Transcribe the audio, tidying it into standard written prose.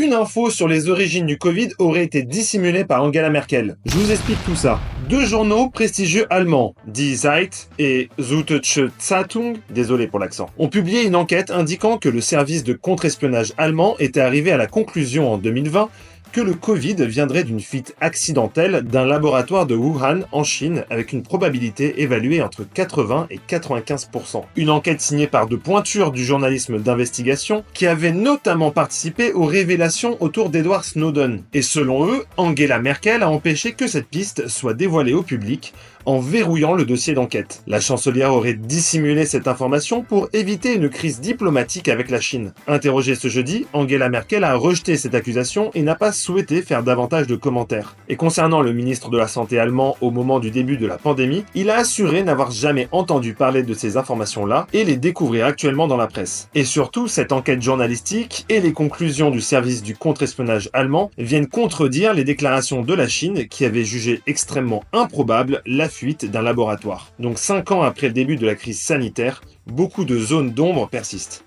une info sur les origines du Covid aurait été dissimulée par Angela Merkel. Je vous explique tout ça. Deux journaux prestigieux allemands, Die Zeit et Süddeutsche Zeitung, désolé pour l'accent, ont publié une enquête indiquant que le service de contre-espionnage allemand était arrivé à la conclusion en 2020 que le Covid viendrait d'une fuite accidentelle d'un laboratoire de Wuhan en Chine avec une probabilité évaluée entre 80 et 95%. Une enquête signée par de pointures du journalisme d'investigation qui avaient notamment participé aux révélations autour d'Edward Snowden. Et selon eux, Angela Merkel a empêché que cette piste soit dévoilée au public en verrouillant le dossier d'enquête. La chancelière aurait dissimulé cette information pour éviter une crise diplomatique avec la Chine. Interrogée ce jeudi, Angela Merkel a rejeté cette accusation et n'a pas souhaité faire davantage de commentaires. Et concernant le ministre de la Santé allemand au moment du début de la pandémie, il a assuré n'avoir jamais entendu parler de ces informations-là et les découvrir actuellement dans la presse. Et surtout, cette enquête journalistique et les conclusions du service du contre-espionnage allemand viennent contredire les déclarations de la Chine qui avait jugé extrêmement improbable la fuite d'un laboratoire. Donc 5 ans après le début de la crise sanitaire, beaucoup de zones d'ombre persistent.